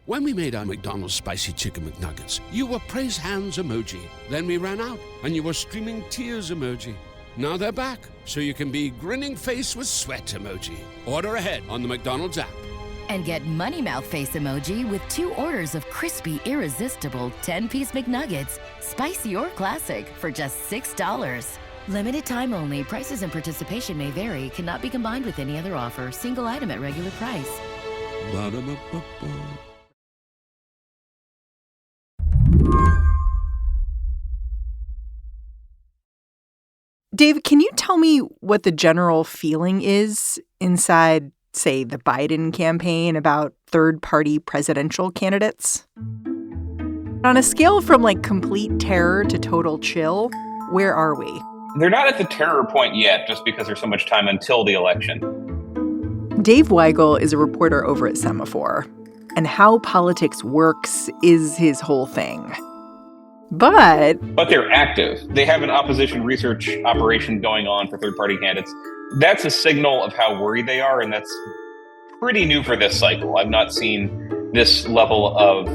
When we made our McDonald's Spicy Chicken McNuggets, you were praise hands emoji. Then we ran out, and you were streaming tears emoji. Now they're back, so you can be grinning face with sweat emoji. Order ahead on the McDonald's app. And get Money Mouth Face emoji with 2 orders of crispy, irresistible 10-piece McNuggets, spicy or classic, for just $6. Limited time only. Prices and participation may vary. Cannot be combined with any other offer. Single item at regular price. Ba-da-ba-ba-ba. Dave, can you tell me what the general feeling is inside, say, the Biden campaign about third-party presidential candidates? On a scale from, complete terror to total chill, where are we? They're not at the terror point yet, just because there's so much time until the election. Dave Weigel is a reporter over at Semafor, and how politics works is his whole thing. But they're active. They have an opposition research operation going on for third-party candidates. That's a signal of how worried they are, and that's pretty new for this cycle. I've not seen this level of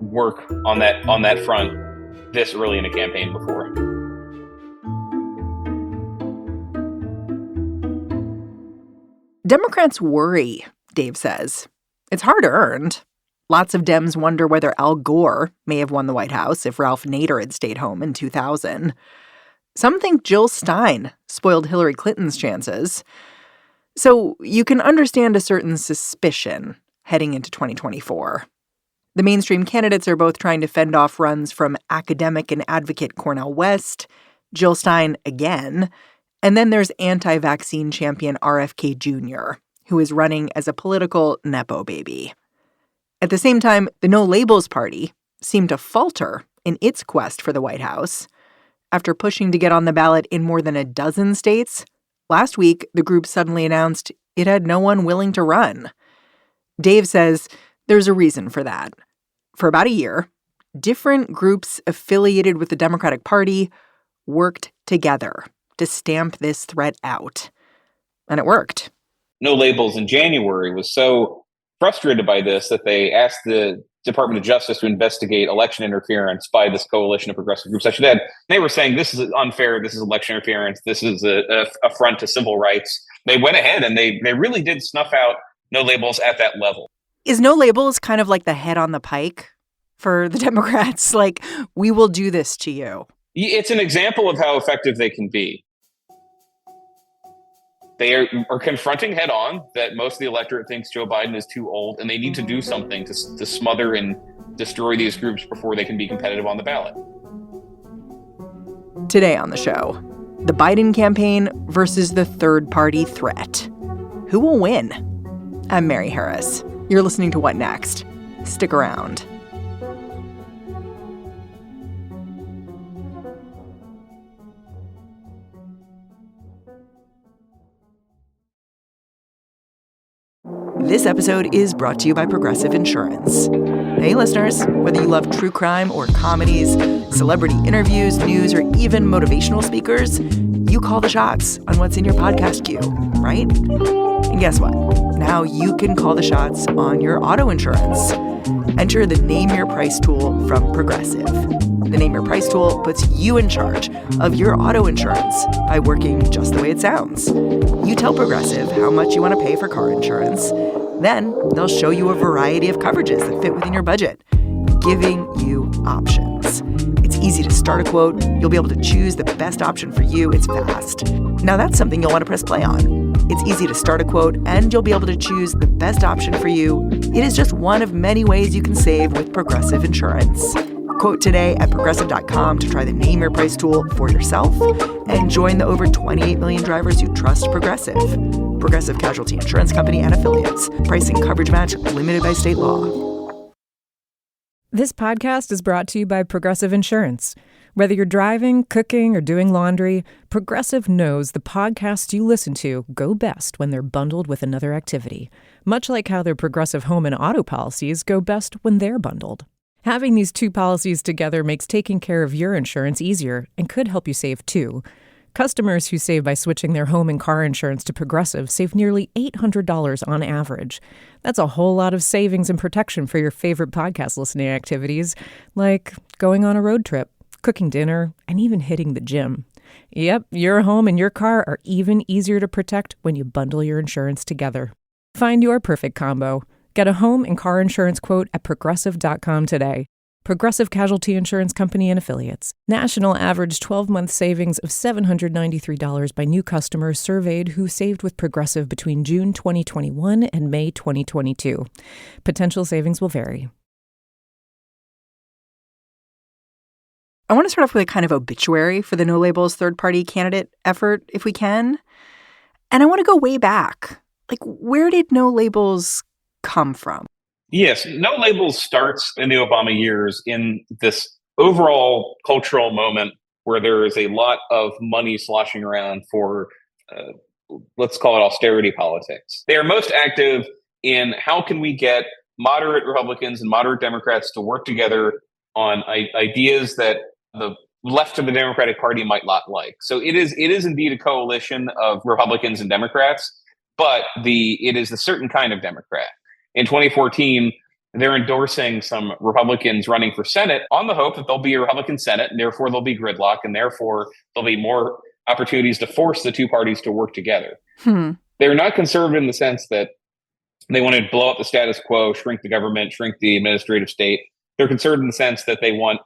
work on that front this early in a campaign before. Democrats worry, Dave says. It's hard-earned. Lots of Dems wonder whether Al Gore may have won the White House if Ralph Nader had stayed home in 2000. Some think Jill Stein spoiled Hillary Clinton's chances. So you can understand a certain suspicion heading into 2024. The mainstream candidates are both trying to fend off runs from academic and advocate Cornel West, Jill Stein again, and then there's anti-vaccine champion RFK Jr., who is running as a political Nepo baby. At the same time, the No Labels Party seemed to falter in its quest for the White House. After pushing to get on the ballot in more than a dozen states, last week the group suddenly announced it had no one willing to run. Dave says there's a reason for that. For about a year, different groups affiliated with the Democratic Party worked together to stamp this threat out. And it worked. No Labels in January was so frustrated by this that they asked the Department of Justice to investigate election interference by this coalition of progressive groups. I should add, they were saying this is unfair, this is election interference, this is a affront to civil rights. They went ahead and they really did snuff out No Labels at that level. Is No Labels kind of like the head on the pike for the Democrats? Like, we will do this to you. It's an example of how effective they can be. They are confronting head on that most of the electorate thinks Joe Biden is too old, and they need to do something to smother and destroy these groups before they can be competitive on the ballot. Today on the show, the Biden campaign versus the third-party threat. Who will win? I'm Mary Harris. You're listening to What Next? Stick around. This episode is brought to you by Progressive Insurance. Hey, listeners, whether you love true crime or comedies, celebrity interviews, news, or even motivational speakers, you call the shots on what's in your podcast queue, right? And guess what? Now you can call the shots on your auto insurance. Enter the Name Your Price tool from Progressive. The Name Your Price tool puts you in charge of your auto insurance by working just the way it sounds. You tell Progressive how much you want to pay for car insurance. Then they'll show you a variety of coverages that fit within your budget, giving you options. It's easy to start a quote. You'll be able to choose the best option for you. It's fast. Now that's something you'll want to press play on. It's easy to start a quote, and you'll be able to choose the best option for you. It is just one of many ways you can save with Progressive Insurance. Quote today at Progressive.com to try the Name Your Price tool for yourself and join the over 28 million drivers who trust Progressive. Progressive Casualty Insurance Company and Affiliates. Pricing coverage match limited by state law. This podcast is brought to you by Progressive Insurance. Whether you're driving, cooking, or doing laundry, Progressive knows the podcasts you listen to go best when they're bundled with another activity, much like how their Progressive home and auto policies go best when they're bundled. Having these two policies together makes taking care of your insurance easier and could help you save too. Customers who save by switching their home and car insurance to Progressive save nearly $800 on average. That's a whole lot of savings and protection for your favorite podcast listening activities, like going on a road trip, cooking dinner, and even hitting the gym. Yep, your home and your car are even easier to protect when you bundle your insurance together. Find your perfect combo. Get a home and car insurance quote at Progressive.com today. Progressive Casualty Insurance Company and Affiliates. National average 12-month savings of $793 by new customers surveyed who saved with Progressive between June 2021 and May 2022. Potential savings will vary. I want to start off with a kind of obituary for the No Labels third-party candidate effort, if we can. And I want to go way back. Like, where did No Labels come from? Yes, No Labels starts in the Obama years in this overall cultural moment where there is a lot of money sloshing around for, let's call it austerity politics. They are most active in how can we get moderate Republicans and moderate Democrats to work together on ideas that the left of the Democratic Party might not like. So it is indeed a coalition of Republicans and Democrats, but it is a certain kind of Democrat. In 2014, they're endorsing some Republicans running for Senate on the hope that there'll be a Republican Senate, and therefore there'll be gridlock, and therefore there'll be more opportunities to force the two parties to work together. They're not conservative in the sense that they want to blow up the status quo, shrink the government, shrink the administrative state. They're conservative in the sense that they want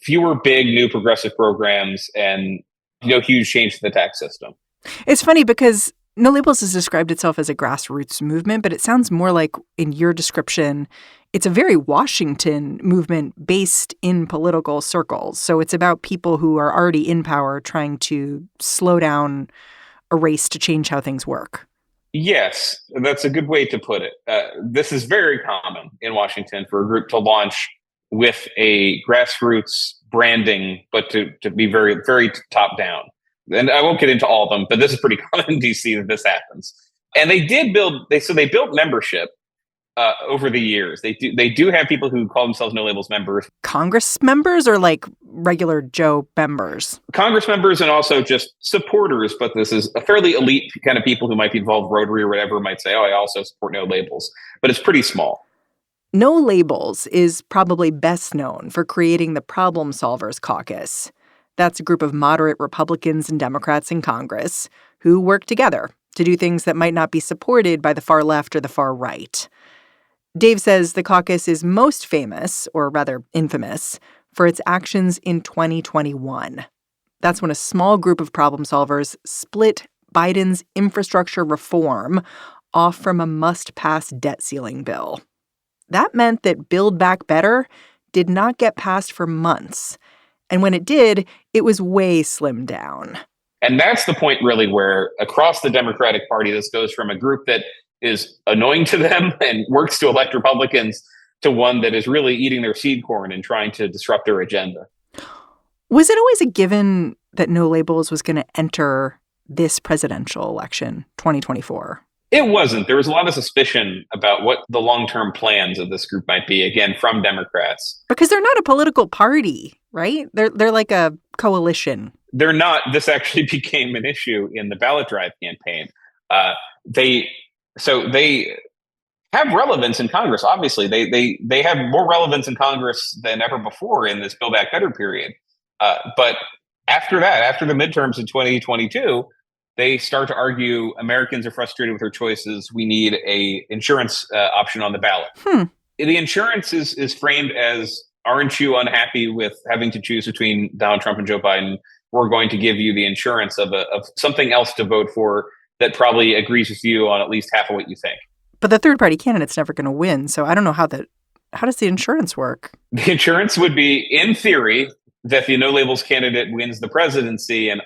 fewer big new progressive programs and huge change to the tax system. It's funny because No Labels has described itself as a grassroots movement, but it sounds more like, in your description, it's a very Washington movement based in political circles. So it's about people who are already in power trying to slow down a race to change how things work. Yes, that's a good way to put it. This is very common in Washington for a group to launch with a grassroots branding, but to be very, very top down. And I won't get into all of them, but this is pretty common in DC that this happens. And they built membership over the years. They do have people who call themselves No Labels members. Congress members or like regular Joe members? Congress members and also just supporters. But this is a fairly elite kind of people who might be involved, Rotary or whatever, might say, oh, I also support No Labels. But it's pretty small. No Labels is probably best known for creating the Problem Solvers Caucus. That's a group of moderate Republicans and Democrats in Congress who work together to do things that might not be supported by the far left or the far right. Dave says the caucus is most famous, or rather infamous, for its actions in 2021. That's when a small group of problem solvers split Biden's infrastructure reform off from a must-pass debt ceiling bill. That meant that Build Back Better did not get passed for months. And when it did, it was way slimmed down. And that's the point really where across the Democratic Party, this goes from a group that is annoying to them and works to elect Republicans to one that is really eating their seed corn and trying to disrupt their agenda. Was it always a given that No Labels was going to enter this presidential election, 2024? It wasn't. There was a lot of suspicion about what the long-term plans of this group might be, again, from Democrats. Because they're not a political party, right? They're like a coalition. They're not. This actually became an issue in the ballot drive campaign. They have relevance in Congress. Obviously, they have more relevance in Congress than ever before in this Build Back Better period. But after that, after the midterms in 2022, they start to argue Americans are frustrated with their choices. We need a insurance option on the ballot. The insurance is framed as, aren't you unhappy with having to choose between Donald Trump and Joe Biden? We're going to give you the insurance of something else to vote for that probably agrees with you on at least half of what you think. But the third party candidate's never going to win. So I don't know how does the insurance work? The insurance would be, in theory, that the No Labels candidate wins the presidency and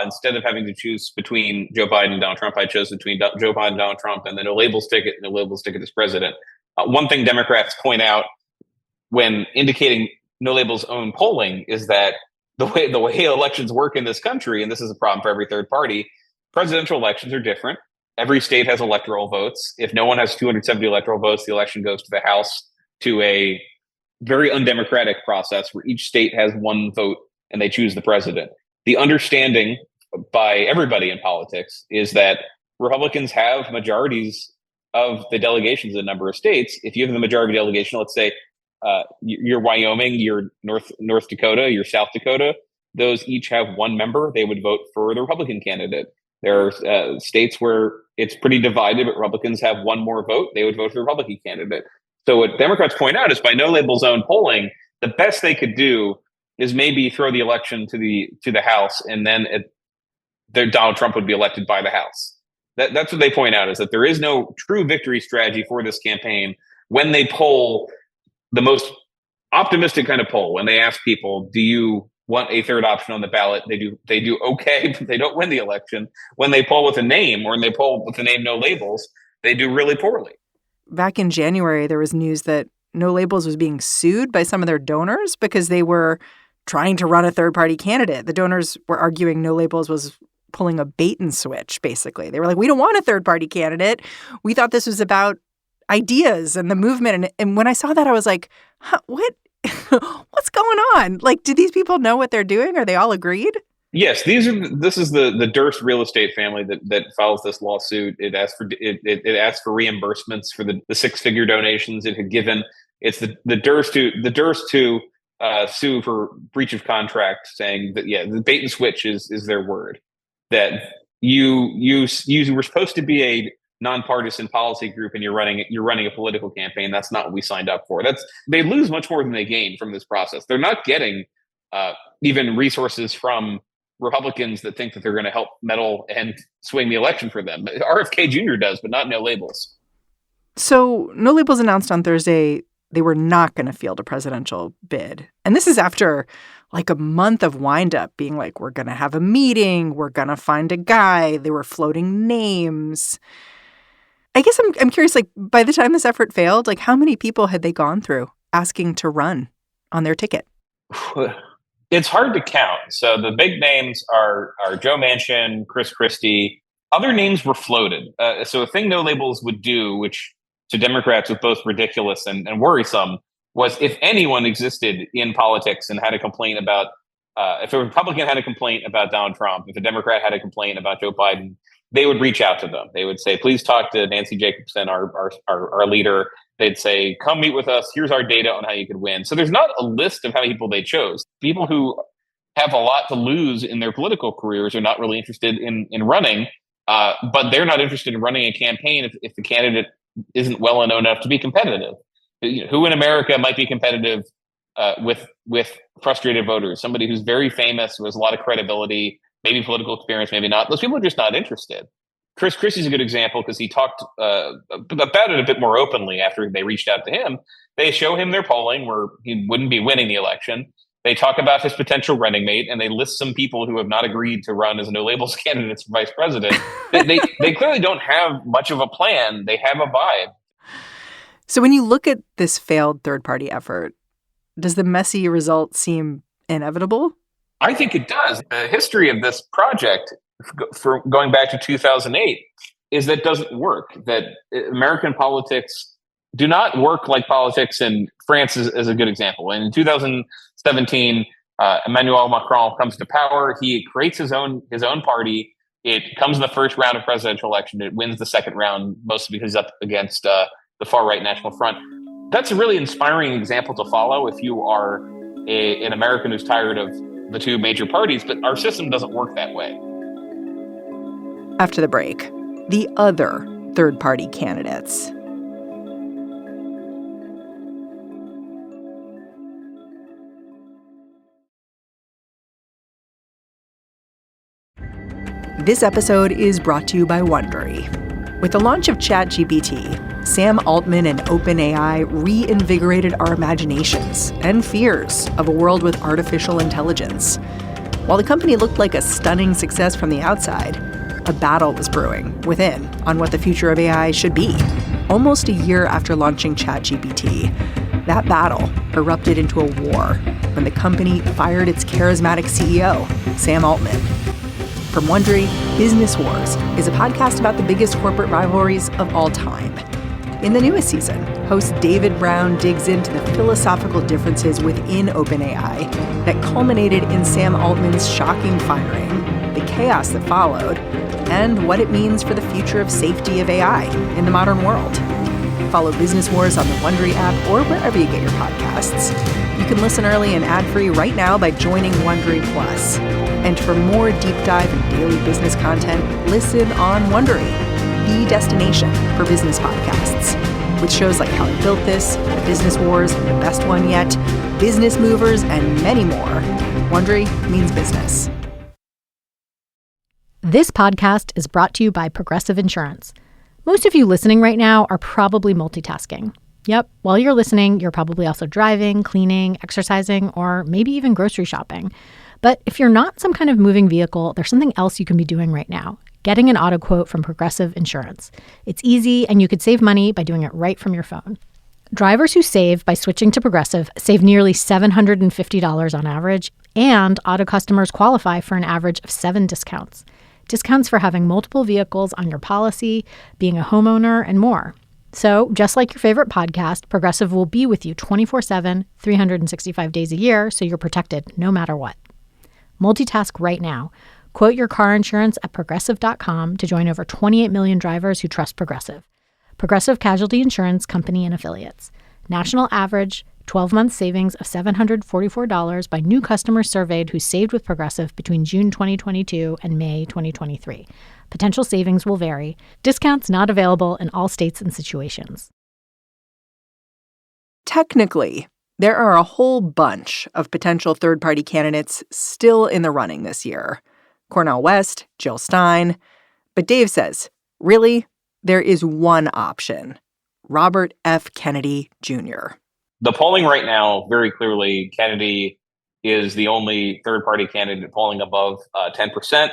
instead of having to choose between Joe Biden and Donald Trump, I chose between Joe Biden and Donald Trump and the No Labels ticket as president. One thing Democrats point out when indicating No Labels' own polling is that the way elections work in this country, and this is a problem for every third party, presidential elections are different. Every state has electoral votes. If no one has 270 electoral votes, the election goes to the House to a very undemocratic process where each state has one vote and they choose the president. The understanding by everybody in politics is that Republicans have majorities of the delegations in a number of states. If you have the majority delegation, let's say you're Wyoming, you're North Dakota, you're South Dakota, those each have one member. They would vote for the Republican candidate. There are states where it's pretty divided, but Republicans have one more vote. They would vote for the Republican candidate. So what Democrats point out is by No Label Zone polling, the best they could do is maybe throw the election to the House, and then Donald Trump would be elected by the House. That's what they point out, is that there is no true victory strategy for this campaign. When they poll the most optimistic kind of poll, when they ask people, do you want a third option on the ballot? They do okay, but they don't win the election. When they poll with a name, or when they poll with the name No Labels, they do really poorly. Back in January, there was news that No Labels was being sued by some of their donors because they were trying to run a third-party candidate. The donors were arguing No Labels was pulling a bait and switch, basically. They were like, we don't want a third-party candidate. We thought this was about ideas and the movement. And when I saw that, I was like, what? What's going on? Like, do these people know what they're doing? Are they all agreed? Yes, this is the Durst real estate family that files this lawsuit. It asks for reimbursements for the six-figure donations it had given. It's the Durst who sue for breach of contract, saying that the bait and switch is their word. That you were supposed to be a nonpartisan policy group and you're running a political campaign. That's not what we signed up for. They lose much more than they gain from this process. They're not getting even resources from Republicans that think that they're going to help meddle and swing the election for them. RFK Jr. does, but not No Labels. So No Labels announced on Thursday they were not going to field a presidential bid. And this is after like a month of windup being like, we're going to have a meeting. We're going to find a guy. They were floating names. I guess I'm curious, like, by the time this effort failed, like, how many people had they gone through asking to run on their ticket? It's hard to count. So the big names are Joe Manchin, Chris Christie. Other names were floated. So a thing No Labels would do, which to Democrats was both ridiculous and worrisome, was if anyone existed in politics and had a complaint about, if a Republican had a complaint about Donald Trump, if a Democrat had a complaint about Joe Biden, they would reach out to them. They would say, please talk to Nancy Jacobson, our leader. They'd say, come meet with us. Here's our data on how you could win. So there's not a list of how many people they chose. People who have a lot to lose in their political careers are not really interested in running, but they're not interested in running a campaign if the candidate isn't well known enough to be competitive. Who in America might be competitive with frustrated voters? Somebody who's very famous, who has a lot of credibility, maybe political experience, maybe not. Those people are just not interested. Chris Christie's a good example because he talked about it a bit more openly after they reached out to him. They show him their polling where he wouldn't be winning the election. They talk about his potential running mate, and they list some people who have not agreed to run as No Labels candidates for vice president. They clearly don't have much of a plan. They have a vibe. So when you look at this failed third-party effort, does the messy result seem inevitable? I think it does. The history of this project, for going back to 2008, is that it doesn't work. That American politics do not work like politics in France is a good example. In 2017, Emmanuel Macron comes to power. He creates his own party. It comes in the first round of presidential election. It wins the second round, mostly because it's up against the far-right National Front. That's a really inspiring example to follow if you are an American who's tired of the two major parties, but our system doesn't work that way. After the break, the other third-party candidates. This episode is brought to you by Wondery. With the launch of ChatGPT, Sam Altman and OpenAI reinvigorated our imaginations and fears of a world with artificial intelligence. While the company looked like a stunning success from the outside, a battle was brewing within on what the future of AI should be. Almost a year after launching ChatGPT, that battle erupted into a war when the company fired its charismatic CEO, Sam Altman. From Wondery, Business Wars is a podcast about the biggest corporate rivalries of all time. In the newest season, host David Brown digs into the philosophical differences within OpenAI that culminated in Sam Altman's shocking firing, the chaos that followed, and what it means for the future of safety of AI in the modern world. Follow Business Wars on the Wondery app or wherever you get your podcasts. You can listen early and ad-free right now by joining Wondery Plus. And for more deep dive and daily business content, listen on Wondery, the destination for business podcasts. With shows like How I Built This, The Business Wars, The Best One Yet, Business Movers, and many more. Wondery means business. This podcast is brought to you by Progressive Insurance. Most of you listening right now are probably multitasking. Yep, while you're listening, you're probably also driving, cleaning, exercising, or maybe even grocery shopping. But if you're not some kind of moving vehicle, there's something else you can be doing right now. Getting an auto quote from Progressive Insurance. It's easy, and you could save money by doing it right from your phone. Drivers who save by switching to Progressive save nearly $750 on average, and auto customers qualify for an average of 7 discounts. Discounts for having multiple vehicles on your policy, being a homeowner, and more. So, just like your favorite podcast, Progressive will be with you 24/7, 365 days a year, so you're protected no matter what. Multitask right now. Quote your car insurance at Progressive.com to join over 28 million drivers who trust Progressive. Progressive Casualty Insurance Company and Affiliates. National average 12-month savings of $744 by new customers surveyed who saved with Progressive between June 2022 and May 2023. Potential savings will vary. Discounts not available in all states and situations. Technically, there are a whole bunch of potential third-party candidates still in the running this year. Cornel West, Jill Stein. But Dave says, really, there is one option. Robert F. Kennedy Jr. The polling right now, very clearly, Kennedy is the only third-party candidate polling above 10%.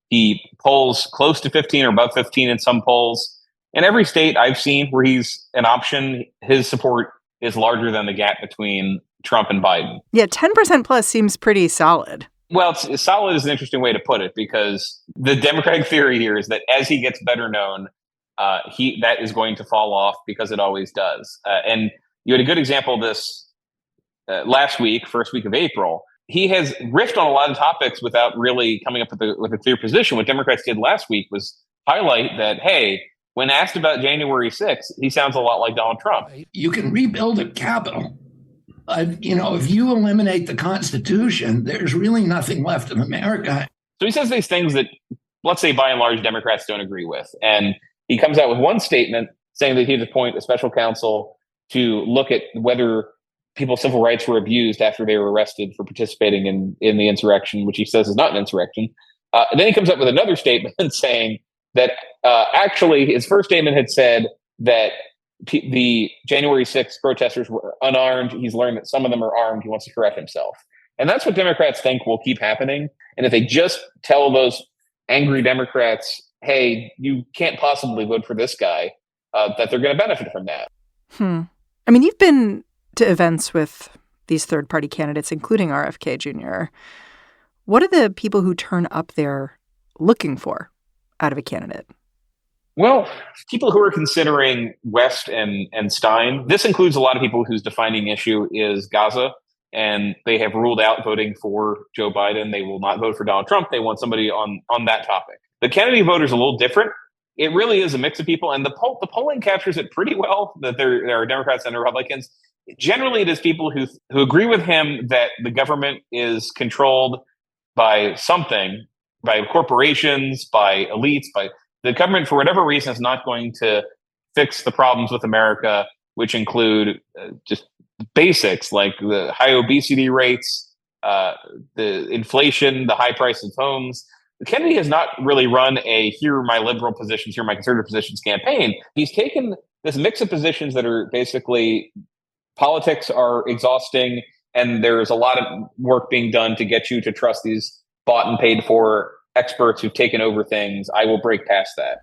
He polls close to 15 or above 15 in some polls. In every state I've seen where he's an option, his support is larger than the gap between Trump and Biden. Yeah, 10% plus seems pretty solid. Well, solid is an interesting way to put it, because the Democratic theory here is that as he gets better known, that is going to fall off, because it always does. And you had a good example of this last week, first week of April. He has riffed on a lot of topics without really coming up with a clear position. What Democrats did last week was highlight that, hey, when asked about January 6th, he sounds a lot like Donald Trump. You can rebuild a Capitol. If you eliminate the Constitution, there's really nothing left of America. So he says these things that, let's say, by and large, Democrats don't agree with. And he comes out with one statement saying that he'd appoint a special counsel to look at whether people's civil rights were abused after they were arrested for participating in the insurrection, which he says is not an insurrection. And then he comes up with another statement saying that actually his first statement had said that the January 6th protesters were unarmed. He's learned that some of them are armed. He wants to correct himself. And that's what Democrats think will keep happening. And if they just tell those angry Democrats, hey, you can't possibly vote for this guy, that they're going to benefit from that. I mean, you've been to events with these third-party candidates, including RFK Jr. What are the people who turn up there looking for out of a candidate? Well, people who are considering West and Stein, this includes a lot of people whose defining issue is Gaza, and they have ruled out voting for Joe Biden. They will not vote for Donald Trump. They want somebody on that topic. The Kennedy voter is a little different. It really is a mix of people, and the polling captures it pretty well, that there are Democrats and Republicans. Generally, it is people who agree with him that the government is controlled by something, by corporations, by elites, by the government, for whatever reason, is not going to fix the problems with America, which include just basics like the high obesity rates, the inflation, the high price of homes. Kennedy has not really run a here are my liberal positions, here are my conservative positions campaign. He's taken this mix of positions that are basically politics are exhausting, and there's a lot of work being done to get you to trust these bought and paid for experts who've taken over things. I will break past that.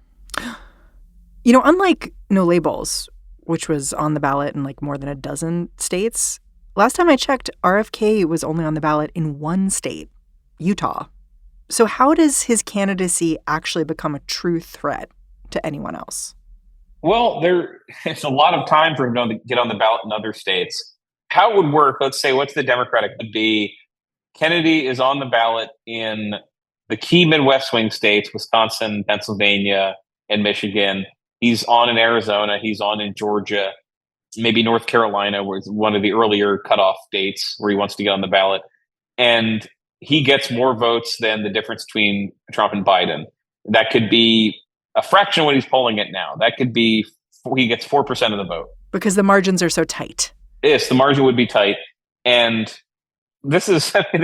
Unlike No Labels, which was on the ballot in more than a dozen states, last time I checked, RFK was only on the ballot in one state, Utah. So how does his candidacy actually become a true threat to anyone else? Well, there's a lot of time for him to get on the ballot in other states. How it would work, let's say, what's the Democratic would be? Kennedy is on the ballot in the key Midwest swing states, Wisconsin, Pennsylvania, and Michigan. He's on in Arizona. He's on in Georgia. Maybe North Carolina was one of the earlier cutoff dates where he wants to get on the ballot. And he gets more votes than the difference between Trump and Biden. That could be a fraction of what he's polling at now. That could be he gets 4% of the vote. Because the margins are so tight. Yes, the margin would be tight. And this is something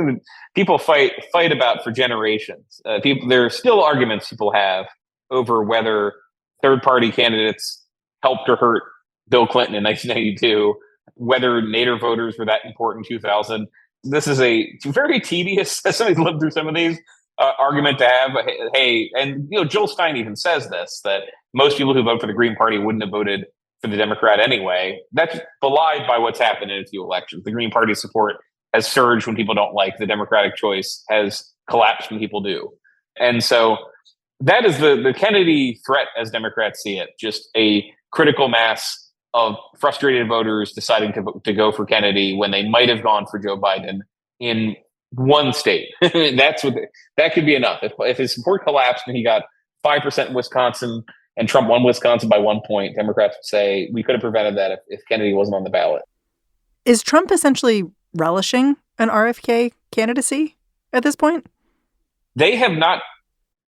that people fight about for generations. There are still arguments people have over whether third-party candidates helped or hurt Bill Clinton in 1992, whether Nader voters were that important in 2000. This is a very tedious, as somebody's lived through some of these, argument to have. Hey, and Joel Stein even says this, that most people who vote for the Green Party wouldn't have voted for the Democrat anyway. That's belied by what's happened in a few elections. The Green Party support has surged when people don't like the Democratic choice, has collapsed when people do. And so that is the Kennedy threat as Democrats see it, just a critical mass of frustrated voters deciding to go for Kennedy when they might have gone for Joe Biden in one state. That could be enough. If his support collapsed and he got 5% in Wisconsin and Trump won Wisconsin by 1 point, Democrats would say we could have prevented that if Kennedy wasn't on the ballot. Is Trump essentially relishing an RFK candidacy at this point? They have not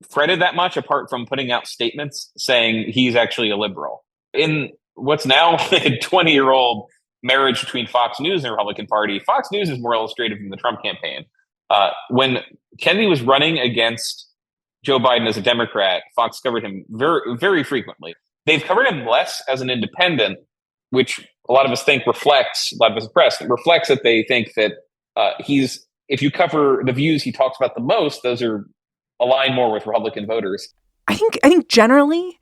fretted that much, apart from putting out statements saying he's actually a liberal. In what's now a 20-year-old marriage between Fox News and the Republican Party, Fox News is more illustrative than the Trump campaign. When Kennedy was running against Joe Biden as a Democrat, Fox covered him very, very frequently. They've covered him less as an independent, which a lot of us think reflects, a lot of us press, reflects that they think that if you cover the views he talks about the most, those are aligned more with Republican voters. I think generally,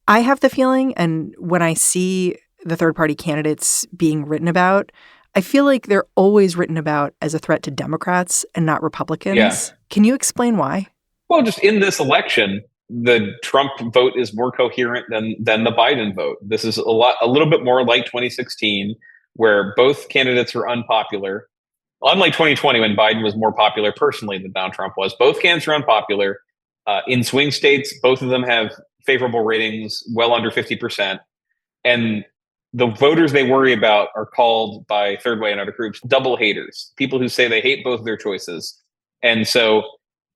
I have the feeling, and when I see the third-party candidates being written about, I feel like they're always written about as a threat to Democrats and not Republicans. Yeah. Can you explain why? Well, just in this election, the Trump vote is more coherent than the Biden vote. This is a little bit more like 2016, where both candidates were unpopular. Unlike 2020, when Biden was more popular personally than Donald Trump was, both candidates are unpopular. In swing states, both of them have favorable ratings, well under 50%. And the voters they worry about are called by Third Way and other groups double haters, people who say they hate both of their choices. And so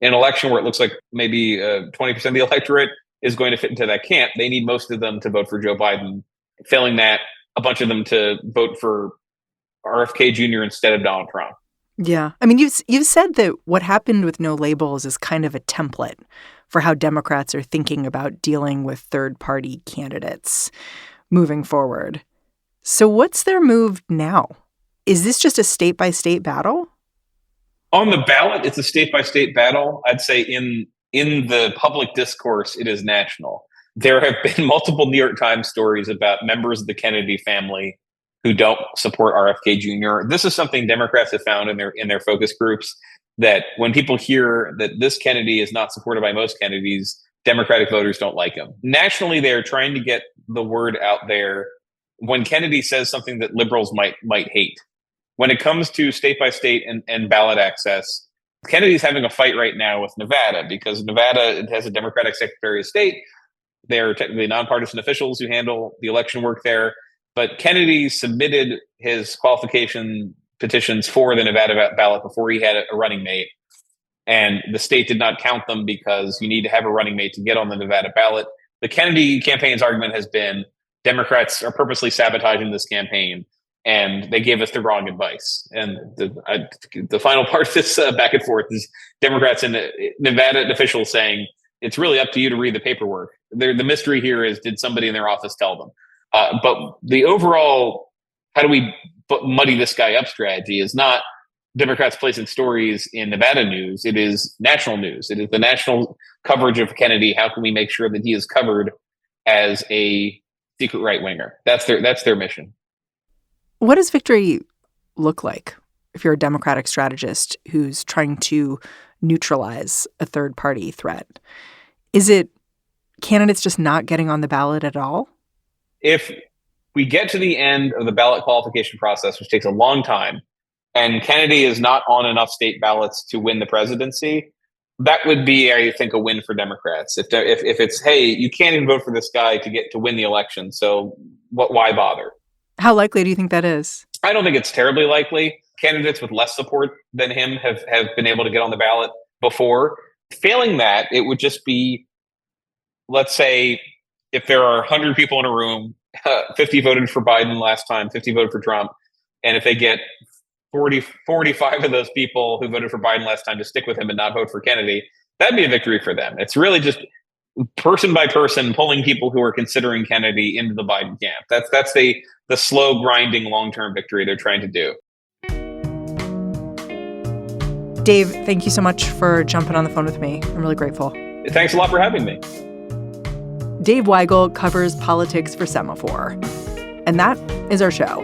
in an election where it looks like maybe 20% of the electorate is going to fit into that camp, they need most of them to vote for Joe Biden. Failing that, a bunch of them to vote for RFK Jr. instead of Donald Trump. Yeah. I mean, you've said that what happened with No Labels is kind of a template for how Democrats are thinking about dealing with third-party candidates moving forward. So what's their move now? Is this just a state-by-state battle? On the ballot, it's a state-by-state battle. I'd say in the public discourse, it is national. There have been multiple New York Times stories about members of the Kennedy family who don't support RFK Jr. This is something Democrats have found in their focus groups, that when people hear that this Kennedy is not supported by most Kennedys, Democratic voters don't like him. Nationally, they're trying to get the word out there when Kennedy says something that liberals might hate. When it comes to state by state and ballot access, Kennedy's having a fight right now with Nevada, because Nevada has a Democratic Secretary of State. They're technically nonpartisan officials who handle the election work there. But Kennedy submitted his qualification petitions for the Nevada ballot before he had a running mate. And the state did not count them because you need to have a running mate to get on the Nevada ballot. The Kennedy campaign's argument has been Democrats are purposely sabotaging this campaign, and they gave us the wrong advice. And the final part of this back and forth is Democrats and Nevada officials saying, it's really up to you to read the paperwork. The mystery here is, did somebody in their office tell them? But the overall, how do we muddy this guy up strategy is not Democrats placing stories in Nevada news. It is national news. It is the national coverage of Kennedy. How can we make sure that he is covered as a secret right winger? That's their mission. What does victory look like if you're a Democratic strategist who's trying to neutralize a third party threat? Is it candidates just not getting on the ballot at all? If we get to the end of the ballot qualification process, which takes a long time, and Kennedy is not on enough state ballots to win the presidency, that would be, I think, a win for Democrats. If it's, hey, you can't even vote for this guy to win the election, so why bother? How likely do you think that is? I don't think it's terribly likely. Candidates with less support than him have been able to get on the ballot before. Failing that, it would just be, let's say, if there are 100 people in a room, 50 voted for Biden last time, 50 voted for Trump, and if they get 45 of those people who voted for Biden last time to stick with him and not vote for Kennedy, that'd be a victory for them. It's really just person by person pulling people who are considering Kennedy into the Biden camp. That's the slow grinding long-term victory they're trying to do. Dave, thank you so much for jumping on the phone with me. I'm really grateful. Thanks a lot for having me. Dave Weigel covers politics for Semafor. And that is our show.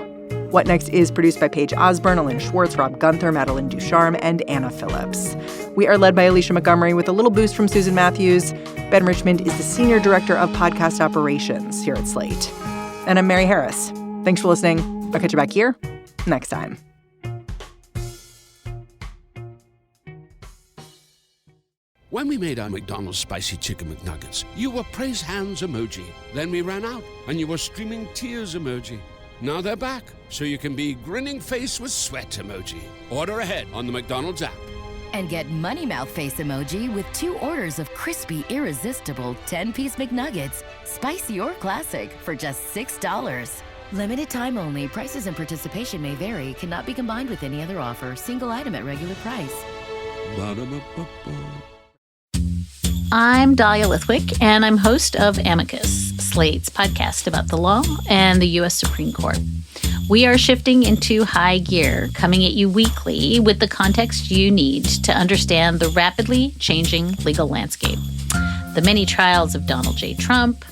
What Next is produced by Paige Osborne, Elaine Schwartz, Rob Gunther, Madeline Ducharme, and Anna Phillips. We are led by Alicia Montgomery with a little boost from Susan Matthews. Ben Richmond is the Senior Director of Podcast Operations here at Slate. And I'm Mary Harris. Thanks for listening. I'll catch you back here next time. When we made our McDonald's Spicy Chicken McNuggets, you were praise hands emoji. Then we ran out, and you were streaming tears emoji. Now they're back, so you can be grinning face with sweat emoji. Order ahead on the McDonald's app. And get money mouth face emoji with 2 orders of crispy, irresistible 10-piece McNuggets, spicy or classic, for just $6. Limited time only. Prices and participation may vary. Cannot be combined with any other offer. Single item at regular price. Ba-da-ba-ba-ba. I'm Dahlia Lithwick, and I'm host of Amicus, Slate's podcast about the law and the U.S. Supreme Court. We are shifting into high gear, coming at you weekly with the context you need to understand the rapidly changing legal landscape. The many trials of Donald J. Trump,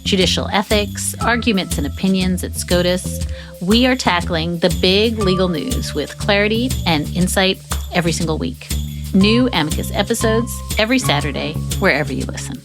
judicial ethics, arguments and opinions at SCOTUS. We are tackling the big legal news with clarity and insight every single week. New Amicus episodes every Saturday, wherever you listen.